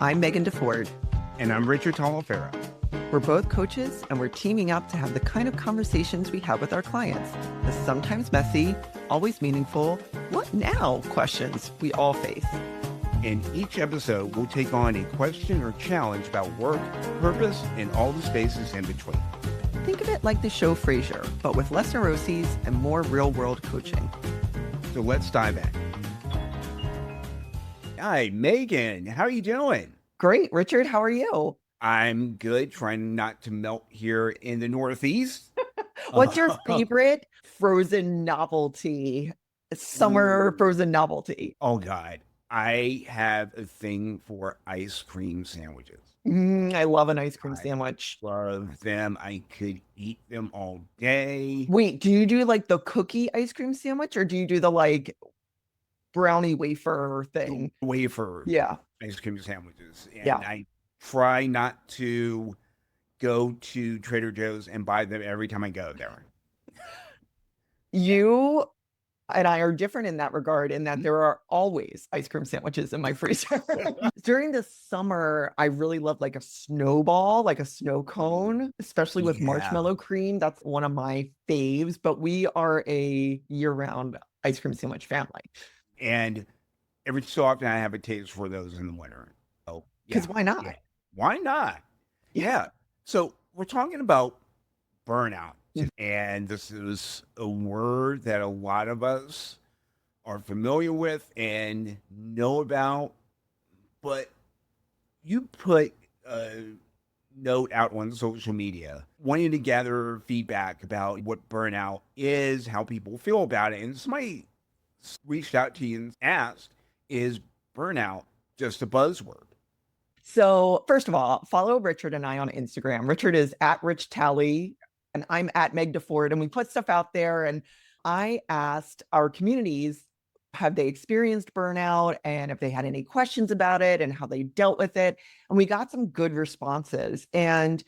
I'm Meghan DeFord. And I'm Richard Taliaferro. We're both coaches, and we're teaming up to have the kind of conversations we have with our clients. The sometimes messy, always meaningful, what now questions we all face. In each episode, we'll take on a question or challenge about work, purpose, and all the spaces in between. Think of it like the show Frasier, but with less neuroses and more real-world coaching. So let's dive in. Hi, Meghan. How are you doing? Great. Richard, how are you? I'm good, trying not to melt here in the Northeast. What's your favorite frozen novelty? Summer frozen novelty. Oh, God. I have a thing for ice cream sandwiches. I love an ice cream sandwich. Love them. I could eat them all day. Wait, do you do like the cookie ice cream sandwich, or do you do the like brownie wafer thing? Wafer Yeah. ice cream sandwiches. And Yeah. I try not to go to Trader Joe's and buy them every time I go there. You and I are different in that regard, in that there are always ice cream sandwiches in my freezer. During the summer, I really love like a snowball, like a snow cone, especially with marshmallow cream. That's one of my faves, but we are a year-round ice cream sandwich family. And every so often I have a taste for those in the winter. Oh, because why not? Yeah. Why not? Yeah. So we're talking about burnout. And this is a word that a lot of us are familiar with and know about. But you put a note out on social media wanting to gather feedback about what burnout is, how people feel about it. And somebody reached out to you and asked, is burnout just a buzzword? So first of all, follow Richard and I on Instagram. Richard is at Rich Tally, and I'm at Meg DeFord, and we put stuff out there. And I asked our communities, have they experienced burnout, and if they had any questions about it and how they dealt with it. And we got some good responses. And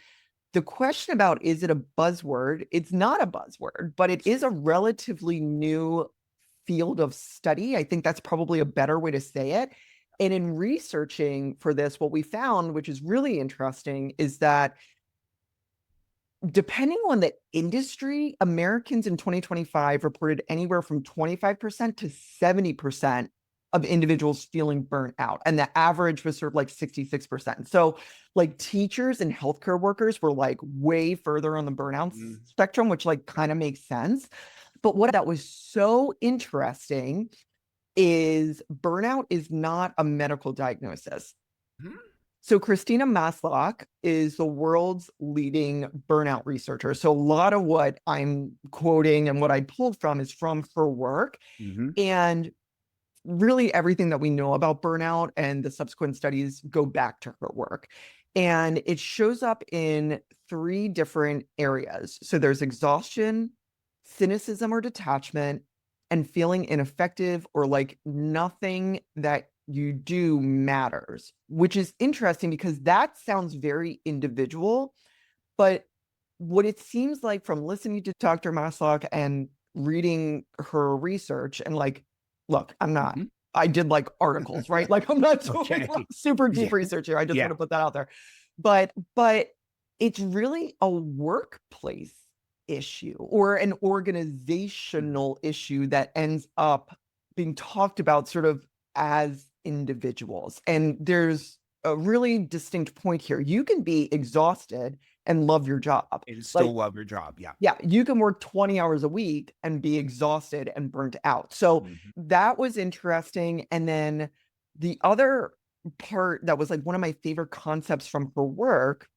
the question about, is it a buzzword? It's not a buzzword, but it is a relatively new field of study. I think that's probably a better way to say it. And in researching for this, what we found, which is really interesting, is that depending on the industry, Americans in 2025 reported anywhere from 25% to 70% of individuals feeling burnt out. And the average was sort of like 66%. So like teachers and healthcare workers were like way further on the burnout spectrum, which like kind of makes sense. But what that was so interesting is burnout is not a medical diagnosis. So Christina Maslach is the world's leading burnout researcher. So a lot of what I'm quoting and what I pulled from is from her work. And really everything that we know about burnout and the subsequent studies go back to her work. And it shows up in 3 different areas. So there's exhaustion, cynicism or detachment, and feeling ineffective or like nothing that you do matters, which is interesting because that sounds very individual. But what it seems like from listening to Dr. Maslach and reading her research, and like, look, I did like articles, right? Like I'm not doing like super deep research here. I just want to put that out there. But it's really a workplace issue or an organizational issue that ends up being talked about sort of as individuals. And there's a really distinct point here. You can be exhausted and love your job. And still love your job, yeah. Yeah, you can work 20 hours a week and be exhausted and burnt out. So that was interesting. And then the other part that was like one of my favorite concepts from her work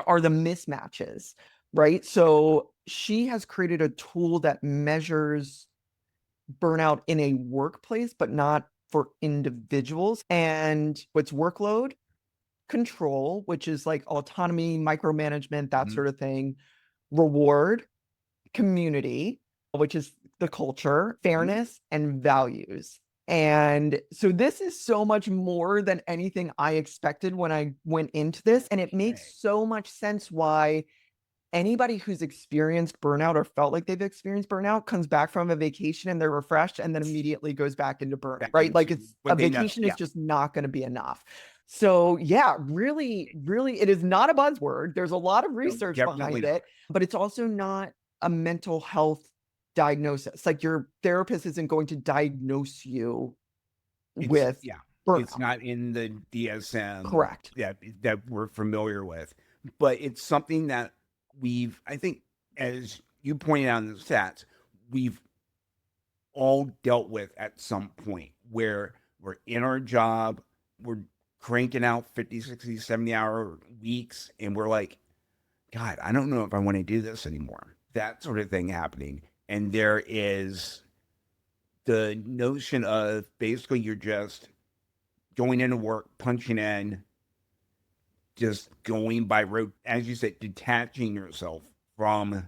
are the mismatches, right? So she has created a tool that measures burnout in a workplace, but not for individuals. And what's workload, control, which is like autonomy, micromanagement, that sort of thing, reward, community, which is the culture, fairness, and values. And so this is so much more than anything I expected when I went into this. And it makes so much sense why anybody who's experienced burnout or felt like they've experienced burnout comes back from a vacation and they're refreshed and then immediately goes back into burnout, right? Like it's a vacation is just not going to be enough. So yeah, really, really, it is not a buzzword. There's a lot of No, research definitely behind not. it, but it's also not a mental health diagnosis. Like your therapist isn't going to diagnose you It's with yeah, it's burnout. not in the DSM Correct. that we're familiar with, but it's something that I think, as you pointed out in the stats, we've all dealt with at some point where we're in our job, we're cranking out 50, 60, 70 hour weeks, and we're like, God, I don't know if I want to do this anymore. That sort of thing happening. And there is the notion of basically you're just going into work, punching in, just going by rote, as you said, detaching yourself from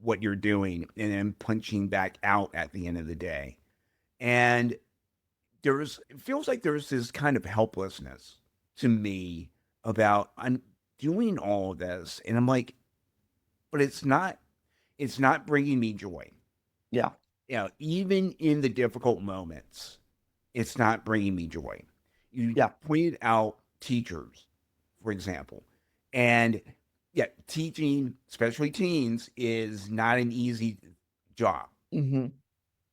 what you're doing and then punching back out at the end of the day. And it feels like there's this kind of helplessness to me about I'm doing all of this. And I'm like, but it's not bringing me joy. Yeah. Even in the difficult moments, it's not bringing me joy. You Yeah. pointed out teachers, for example, and yeah, teaching, especially teens, is not an easy job. Hmm.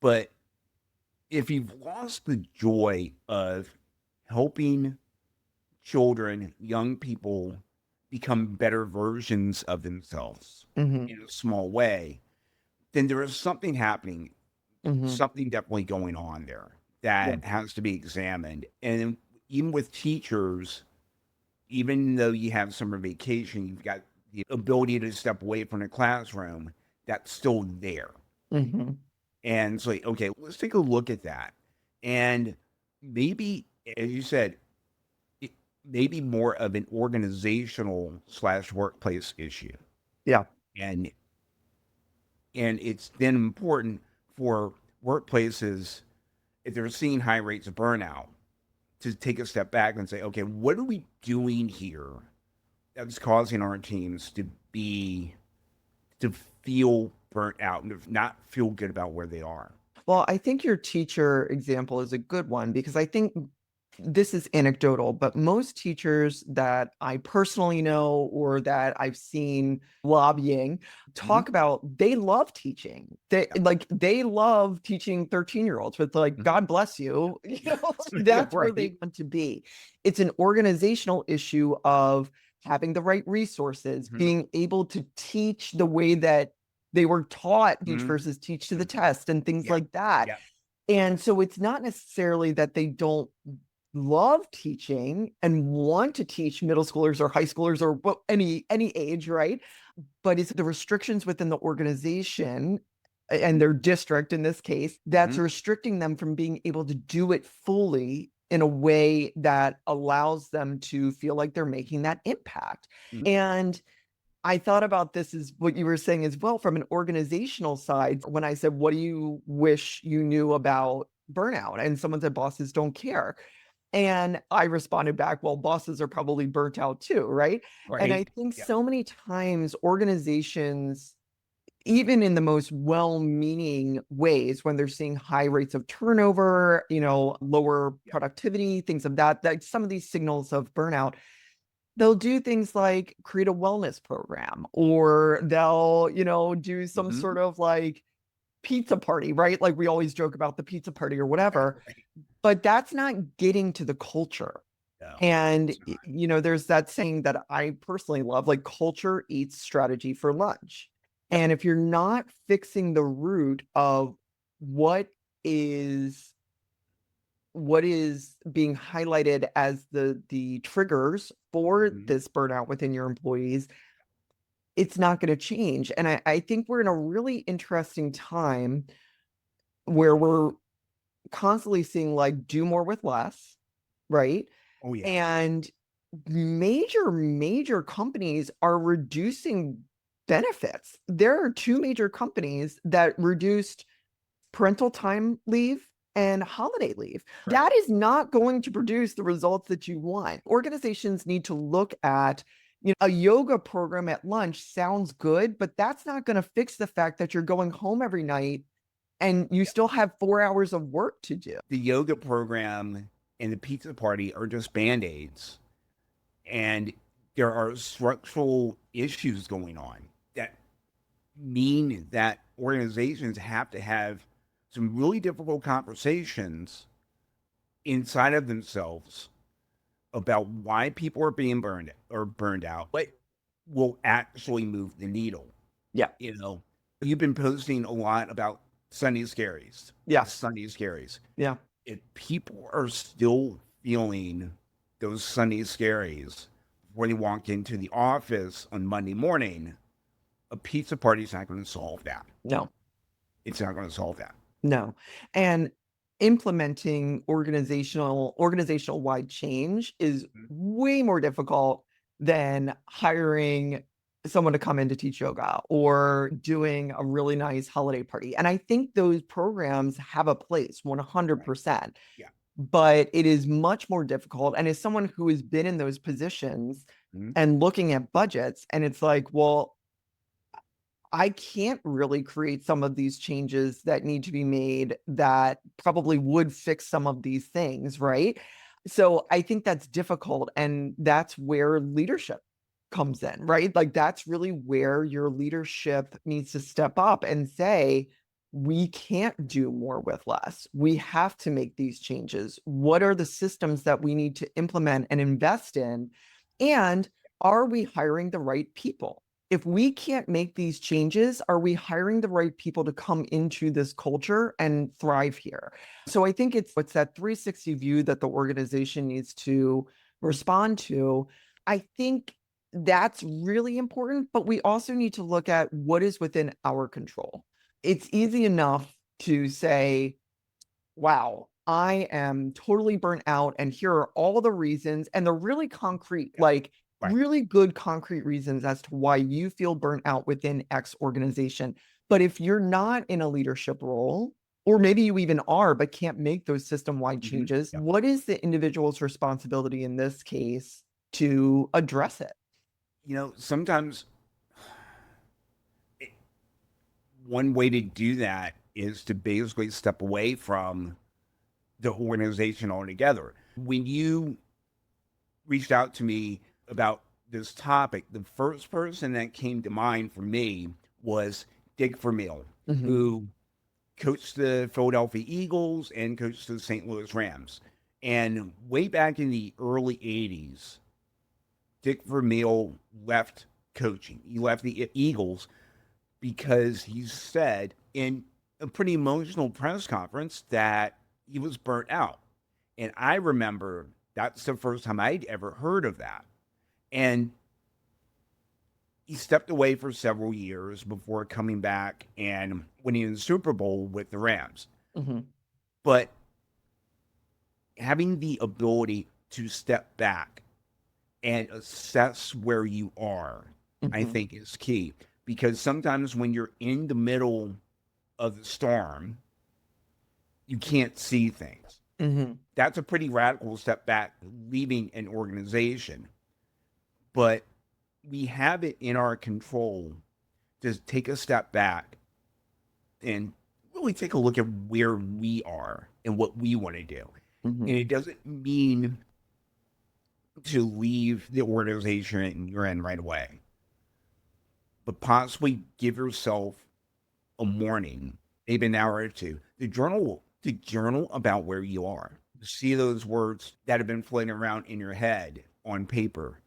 But if you've lost the joy of helping children, young people become better versions of themselves Hmm. in a small way, then there is something happening, Hmm. something definitely going on there Yeah. that has to be examined. And even with teachers, even though you have summer vacation, you've got the ability to step away from the classroom, that's still there. Hmm. And it's like, okay, let's take a look at that. And maybe, as you said, it may be more of an organizational slash workplace issue. Yeah. And it's then important for workplaces, if they're seeing high rates of burnout, to take a step back and say, okay, what are we doing here that's causing our teams to feel burnt out and to not feel good about where they are? Well, I think your teacher example is a good one because I think this is anecdotal, but most teachers that I personally know or that I've seen lobbying Hmm. talk about they love teaching. Yeah. They love teaching 13-year-olds with like, Hmm. God bless you. That's where Right. they want to be. It's an organizational issue of having the right resources, Hmm. being able to teach the way that they were taught, teach Hmm. versus teach to the test and things Yeah. like that. Yeah. And so it's not necessarily that they don't love teaching and want to teach middle schoolers or high schoolers or any age, right? But it's the restrictions within the organization and their district in this case that's Hmm. restricting them from being able to do it fully in a way that allows them to feel like they're making that impact. Hmm. And I thought about this as what you were saying as well from an organizational side. When I said, what do you wish you knew about burnout? And someone said, bosses don't care. And I responded back, well, bosses are probably burnt out too, right? And I Right. think Yeah. so many times organizations, even in the most well-meaning ways, when they're seeing high rates of turnover, lower Yeah. productivity, things of that some of these signals of burnout, they'll do things like create a wellness program or they'll, do some Hmm. sort of like pizza party, right? Like we always joke about the pizza party or Right. whatever, Right. but that's not getting to the culture. No, And, it's not. there's that saying that I personally love, like culture eats strategy for lunch. Yep. And if you're not fixing the root of what is what is being highlighted as the triggers for Hmm. this burnout within your employees, it's not going to change. And I think we're in a really interesting time where we're constantly seeing like do more with less, right? Oh yeah. And major companies are reducing benefits. There are two major companies that reduced parental time leave and holiday leave. Right. That is not going to produce the results that you want. Organizations need to look at, a yoga program at lunch sounds good, but that's not going to fix the fact that you're going home every night and you Yeah. still have 4 hours of work to do. The yoga program and the pizza party are just band-aids And there are structural issues going on that mean that organizations have to have some really difficult conversations inside of themselves about why people are being burned out, what will actually move the needle. Yeah. You know, you've been posting a lot about Sunday scaries, Yeah. the Sunday scaries. Yeah. If people are still feeling those Sunday scaries when they walk into the office on Monday morning, a pizza party is not going to solve that. No. It's not going to solve that. No. And implementing organizational wide change is Mhm. way more difficult than hiring someone to come in to teach yoga or doing a really nice holiday party. And I think those programs have a place Right. 100%, Yeah. but it is much more difficult. And as someone who has been in those positions Mhm. and looking at budgets, and it's like, well, I can't really create some of these changes that need to be made that probably would fix some of these things, right? So I think that's difficult. And that's where leadership comes in, right? Like that's really where your leadership needs to step up and say, we can't do more with less. We have to make these changes. What are the systems that we need to implement and invest in? And are we hiring the right people? If we can't make these changes, are we hiring the right people to come into this culture and thrive here? So I think it's that 360 view that the organization needs to respond to. I think that's really important, but we also need to look at what is within our control. It's easy enough to say, wow, I am totally burnt out. And here are all the reasons. And they're really concrete, Yeah. like Right. really good concrete reasons as to why you feel burnt out within X organization. But if you're not in a leadership role, or maybe you even are, but can't make those system wide Hmm. changes, Yeah. what is the individual's responsibility in this case to address it? Sometimes it, one way to do that is to basically step away from the organization altogether. When you reached out to me about this topic, the first person that came to mind for me was Dick Vermeil, Mhm. who coached the Philadelphia Eagles and coached the St. Louis Rams. And way back in the early 80s, Dick Vermeil left coaching. He left the Eagles because he said in a pretty emotional press conference that he was burnt out. And I remember that's the first time I'd ever heard of that. And he stepped away for several years before coming back and winning the Super Bowl with the Rams. Mhm. But having the ability to step back and assess where you are, I Mhm. think is key. Because sometimes when you're in the middle of the storm, you can't see things. Mhm. That's a pretty radical step back, leaving an organization. But we have it in our control to take a step back and really take a look at where we are and what we want to do. And Mhm. it doesn't mean to leave the organization you're in right away, but possibly give yourself a morning, maybe an hour or two, to journal about where you are. See those words that have been floating around in your head on paper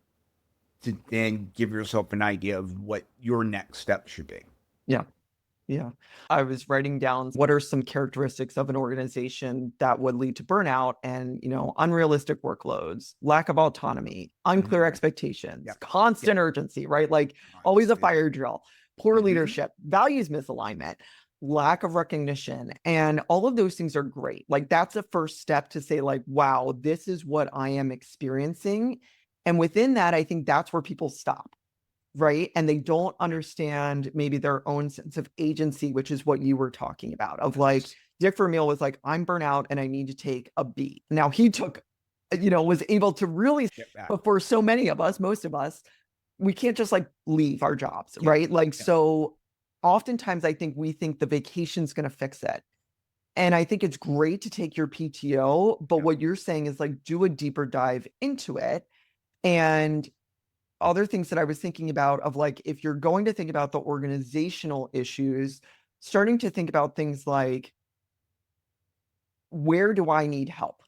to then give yourself an idea of what your next step should be. Yeah. Yeah. I was writing down what are some characteristics of an organization that would lead to burnout and, unrealistic workloads, lack of autonomy, unclear Mhm. expectations, Yep. Yep. constant urgency, right? Like always a fire drill, poor Mm-hmm. leadership, values misalignment, lack of recognition. And all of those things are great. Like that's a first step to say like, wow, this is what I am experiencing. And within that, I think that's where people stop, right? And they don't understand maybe their own sense of agency, which is what you were talking about, of like Yes. Dick Vermeil was like, I'm burnout and I need to take a beat. Now he took, was able to really, Get back. but for so many of us, most of us, we can't just like leave our jobs, Yeah. right? Like, Yeah. so oftentimes I think we think the vacation's going to fix it. And I think it's great to take your PTO, but Yeah. what you're saying is like do a deeper dive into it And other things that I was thinking about of like, if you're going to think about the organizational issues, starting to think about things like, where do I need help?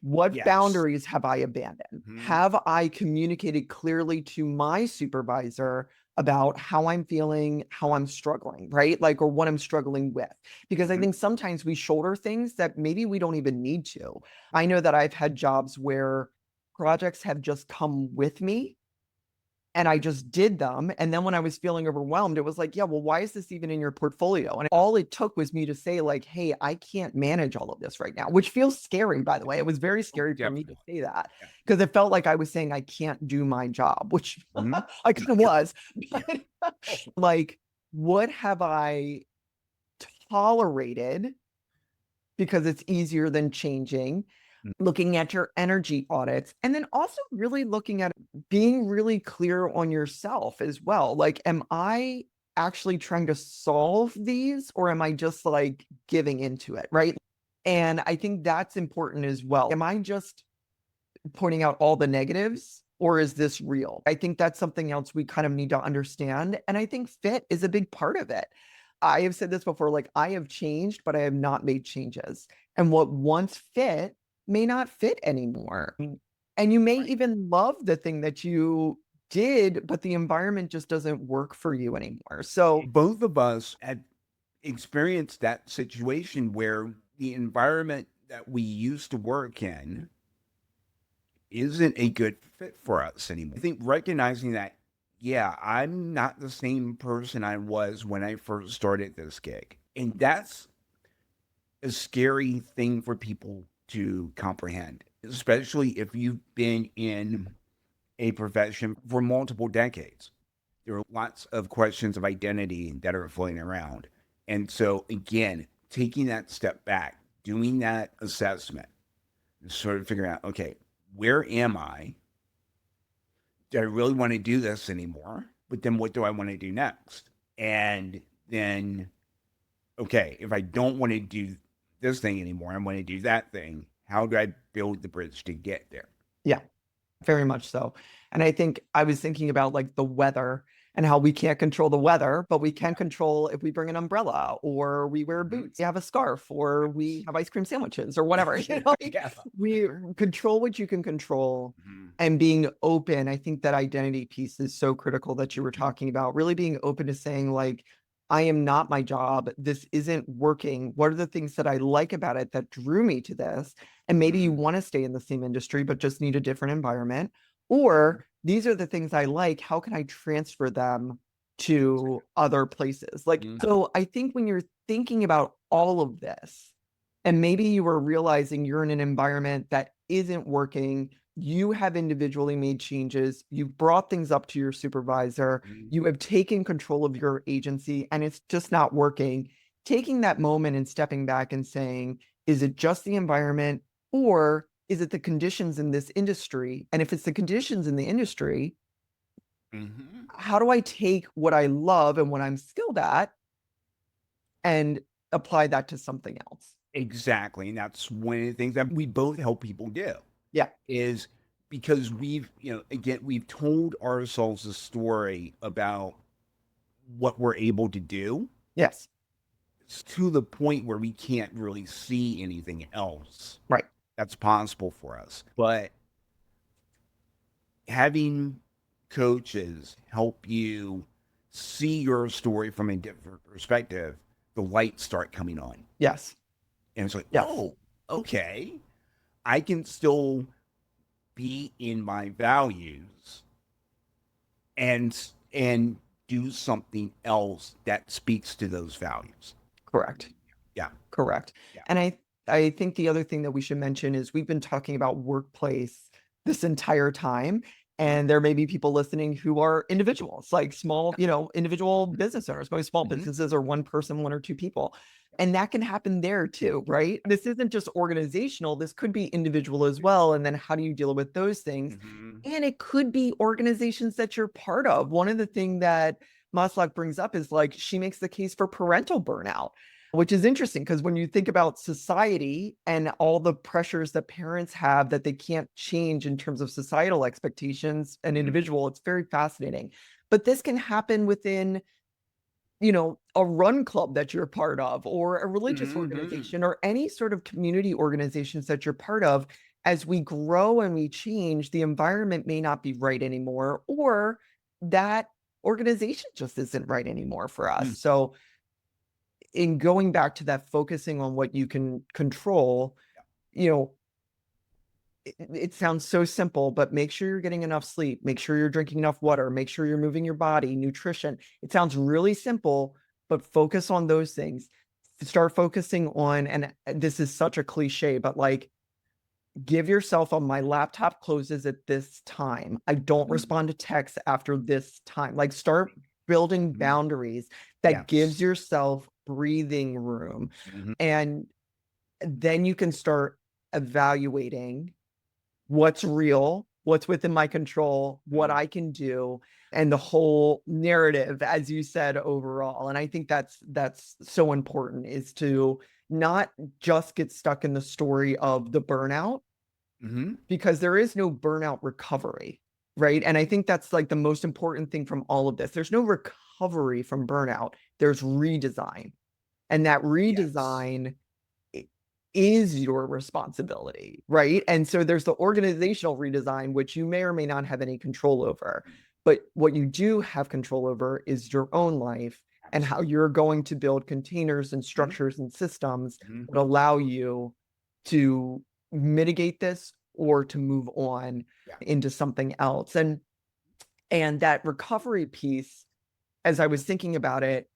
What Yes. boundaries have I abandoned? Mhm. Have I communicated clearly to my supervisor about how I'm feeling, how I'm struggling, right? Like, or what I'm struggling with? Because I Mhm. think sometimes we shoulder things that maybe we don't even need to. I know that I've had jobs where projects have just come with me and I just did them. And then when I was feeling overwhelmed, it was like, yeah, well, why is this even in your portfolio? And all it took was me to say, like, hey, I can't manage all of this right now, which feels scary, by the way. It was very Oh, scary for me to definitely. say that Yeah. because it felt like I was saying I can't do my job, which Mhm. I kind of was. Yeah. But Oh. like, what have I tolerated because it's easier than changing? Mm. Looking at your energy audits, and then also really looking at being really clear on yourself as well. Like, am I actually trying to solve these or am I just like giving into it? Right. And I think that's important as well. Am I just pointing out all the negatives or is this real? I think that's something else we kind of need to understand. And I think fit is a big part of it. I have said this before, like I have changed, but I have not made changes. And what once fit may not fit anymore. And you may Right. even love the thing that you did, but the environment just doesn't work for you anymore. So, Both of us had experienced that situation where the environment that we used to work in isn't a good fit for us anymore. I think recognizing that, yeah, I'm not the same person I was when I first started this gig. And that's a scary thing for people to comprehend, especially if you've been in a profession for multiple decades. There are lots of questions of identity that are floating around. And so, again, taking that step back, doing that assessment, sort of figuring out, okay, where am I? Do I really want to do this anymore? But then what do I want to do next? And then, okay, if I don't want to do this thing anymore, I want to do that thing. How do I build the bridge to get there? yeah. Very much so. And I think I was thinking about like the weather and how we can't control the weather, but we can Yeah. control if we bring an umbrella or we wear Mhm. boots, you have a scarf, or we Yes. have ice cream sandwiches or whatever. Like Yeah. we control what you can control Mhm. and being open. I think that identity piece is so critical that you were talking about, really being open to saying like, I am not my job. This isn't working. What are the things that I like about it that drew me to this? And maybe you Mhm. want to stay in the same industry, but just need a different environment. Mhm. Or these are the things I like. How can I transfer them to other places? Like, Mhm. so I think when you're thinking about all of this, and maybe you are realizing you're in an environment that isn't working, you have individually made changes, you've brought things up to your supervisor, Mhm. you have taken control of your agency, and it's just not working. Taking that moment and stepping back and saying, is it just the environment? Or is it the conditions in this industry? And if it's the conditions in the industry, Mhm. how do I take what I love and what I'm skilled at and apply that to something else? Exactly. And that's one of the things that we both help people do Yeah. is because again, we've told ourselves a story about what we're able to do. Yes. It's to the point where we can't really see anything else Right. that's possible for us. But having coaches help you see your story from a different perspective, the lights start coming on. Yes. And it's like, Yes. oh, okay. I can still be in my values and do something else that speaks to those values. Correct. Yeah. Correct. Yeah. And I think the other thing that we should mention is we've been talking about workplace this entire time. Mhm. And there may be people listening who are individuals, like small, individual business owners. Most small Mhm. businesses are one person, one or two people. And that can happen there too, right? This isn't just organizational. This could be individual as well. And then how do you deal with those things? Mhm. And it could be organizations that you're part of. One of the things that Maslach brings up is like she makes the case for parental burnout. which is interesting because when you think about society and all the pressures that parents have that they can't change in terms of societal expectations and Mhm. individual, it's very fascinating. But this can happen within, a run club that you're part of, or a religious Mhm. organization, or any sort of community organizations that you're part of. As we grow and we change, the environment may not be right anymore, or that organization just isn't right anymore for us. Mm. So, in going back to that, focusing on what you can control, you know, it sounds so simple, but make sure you're getting enough sleep, make sure you're drinking enough water, make sure you're moving your body, nutrition. It sounds really simple, but focus on those things. Start focusing on, and this is such a cliche, but like, give yourself my laptop closes at this time. I don't Mhm. respond to texts after this time. Like, start building Mhm. boundaries that gives Yes. yourself breathing room. Mhm. And then you can start evaluating what's real, what's within my control, what Mhm. I can do, and the whole narrative, as you said, overall. And I think that's so important, is to not just get stuck in the story of the burnout, Mhm. because there is no burnout recovery, right? And I think that's like the most important thing from all of this. There's no recovery from burnout, there's redesign. And that Yes. redesign is your responsibility, right? And so there's the organizational redesign, which you may or may not have any control over. But what you do have control over is your own life and how Absolutely. you're going to build containers and Mhm. structures and systems Mhm. that allow you to mitigate this or to move on Yeah. into something else. And that recovery piece, as I was thinking about it,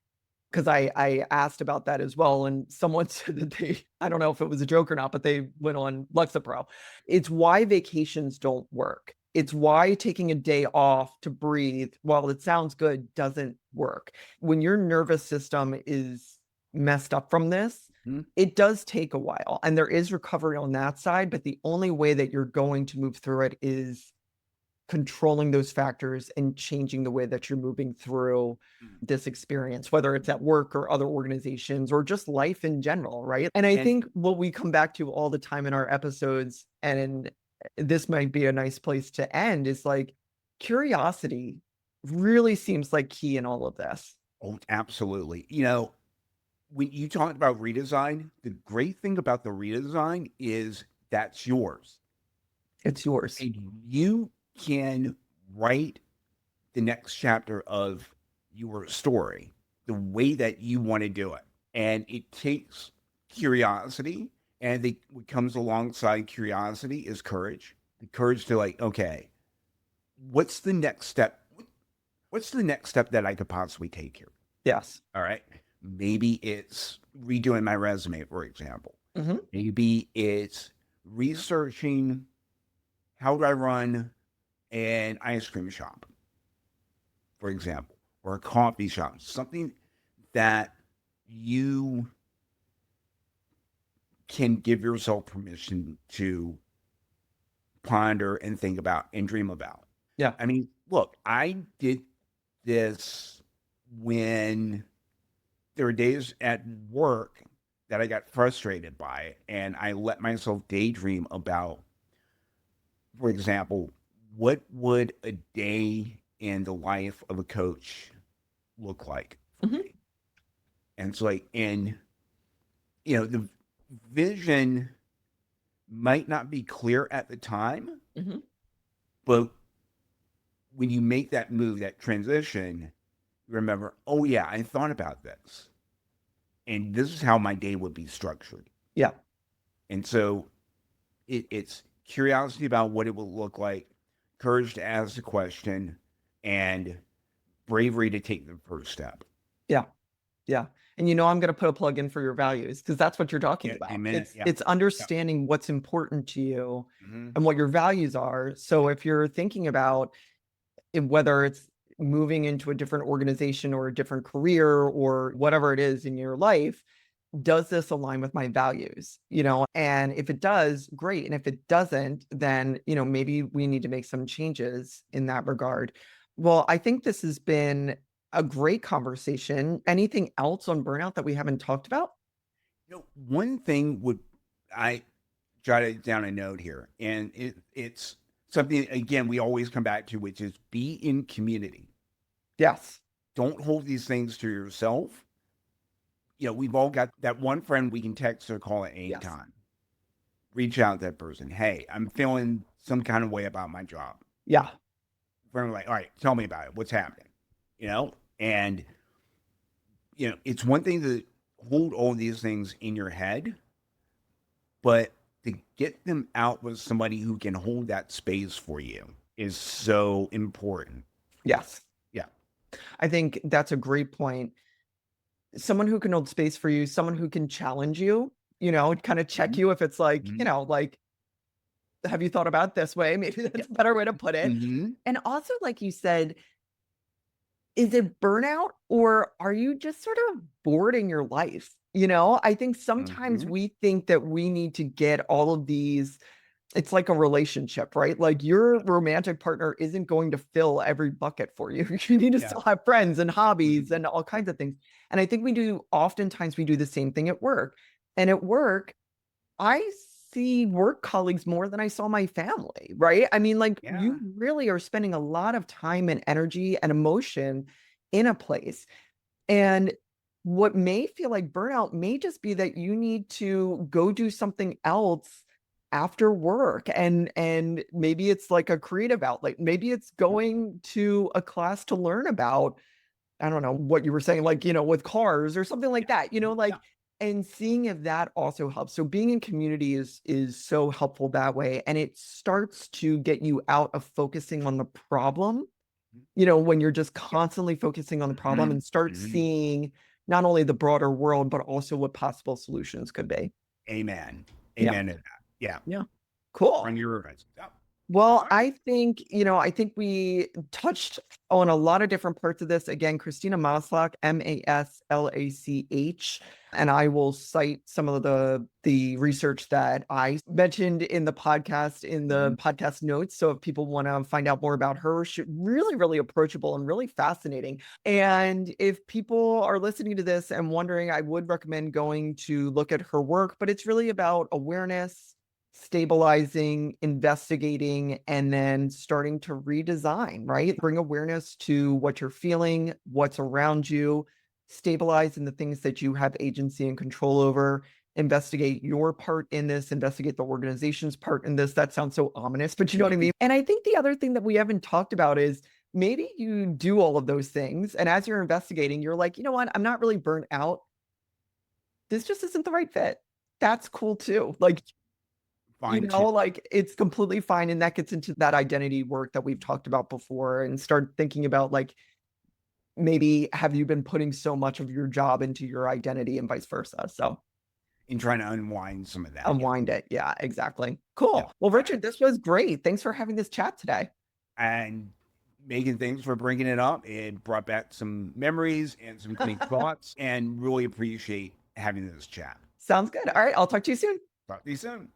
because I asked about that as well, and someone said that I don't know if it was a joke or not, but they went on Lexapro. It's why vacations don't work. It's why taking a day off to breathe, while it sounds good, doesn't work. When your nervous system is messed up from this, Mhm. it does take a while, and there is recovery on that side, but the only way that you're going to move through it is controlling those factors and changing the way that you're moving through Mhm. this experience, whether it's at work or other organizations or just life in general, right? And I And think what we come back to all the time in our episodes, and this might be a nice place to end, is like, curiosity really seems like key in all of this. oh, absolutely. When you talked about redesign, the great thing about the redesign is that's yours. It's yours. And you can write the next chapter of your story the way that you want to do it. And it takes curiosity. And what comes alongside curiosity is courage. The courage to, like, okay, what's the next step? What's the next step that I could possibly take here? Yes. All right. Maybe it's redoing my resume, for example. Hmm. Maybe it's researching how do I run an ice cream shop, for example, or a coffee shop, something that you can give yourself permission to ponder and think about and dream about. Yeah. I mean, look, I did this when there were days at work that I got frustrated by it, and I let myself daydream about, for example, what would a day in the life of a coach look like for Hmm. me? And it's like, and the vision might not be clear at the time, Hmm. but when you make that move, that transition, you remember, oh yeah, I thought about this, and this is how my day would be structured. Yeah. And so it's curiosity about what it will look like, courage to ask the question, and bravery to take the first step. Yeah. Yeah. And I'm going to put a plug in for your values, because that's what you're talking Yeah, about. amen. It's Yeah, it's yeah. understanding what's important to you Hmm. and what your values are. So if you're thinking about whether it's moving into a different organization or a different career or whatever it is in your life, does this align with my values? And if it does, great. And if it doesn't, then, maybe we need to make some changes in that regard. Well, I think this has been a great conversation. Anything else on burnout that we haven't talked about? One thing would I jotted down a note here, and it's something again we always come back to, which is be in community. Yes. Don't hold these things to yourself. We've all got that one friend we can text or call at any Yes. time. Reach out to that person. Hey, I'm feeling some kind of way about my job. Yeah. Friend like, all right, tell me about it. What's happening? And it's one thing to hold all these things in your head, but to get them out with somebody who can hold that space for you is so important. Yes. Yeah. I think that's a great point. Someone who can hold space for you, someone who can challenge you, kind of check Mhm. you if it's like, Mhm. like, have you thought about it this way? Maybe Yeah. that's a better way to put it. Mhm. And also, like you said, is it burnout or are you just sort of bored in your life? I think sometimes Mhm. we think that we need to get all of these. It's like a relationship, right? Like your romantic partner isn't going to fill every bucket for you. You need to Yeah. still have friends and hobbies Mhm. and all kinds of things. And I think oftentimes we do the same thing at work. And at work, I see work colleagues more than I saw my family, right? I mean, like Yeah. you really are spending a lot of time and energy and emotion in a place. And what may feel like burnout may just be that you need to go do something else after work, and maybe it's like a creative outlet, maybe it's Yep. going to a class to learn about, I don't know what you were saying, like, with cars or something like Yeah. that, Mhm. like, Yeah. and seeing if that also helps. So being in community is so helpful that way. And it starts to get you out of focusing on the problem, Mhm. when you're just Yeah. constantly focusing on the problem Mhm. and start Mhm. seeing not only the broader world, but also what possible solutions could be. Amen. Yeah. Amen to that. Yeah. Yeah. Cool. Run your events. Yep. All Well, right. I think we touched on a lot of different parts of this. Again, Christina Maslach, Maslach, and I will cite some of the research that I mentioned in the podcast, in the Mhm. podcast notes. So if people want to find out more about her, she's really, really approachable and really fascinating. And if people are listening to this and wondering, I would recommend going to look at her work, but it's really about awareness, stabilizing, investigating, and then starting to redesign, right? Bring awareness to what you're feeling, what's around you, stabilize in the things that you have agency and control over, investigate your part in this, investigate the organization's part in this. That sounds so ominous, but you know what I mean? And I think the other thing that we haven't talked about is maybe you do all of those things. And as you're investigating, you're like, you know what? I'm not really burnt out. This just isn't the right fit. That's cool too. Like, Fine tune. like it's completely fine. And that gets into that identity work that we've talked about before, and start thinking about like, maybe have you been putting so much of your job into your identity and vice versa? So In trying to unwind some of that. Yeah. unwind it. Yeah, exactly. Yeah. Cool. Well, All right. Richard, this was great. Thanks for having this chat today. And Megan, thanks for bringing it up. It brought back some memories and some clean thoughts, and really appreciate having this chat. Sounds good. All right. I'll talk to you soon. Talk to you soon.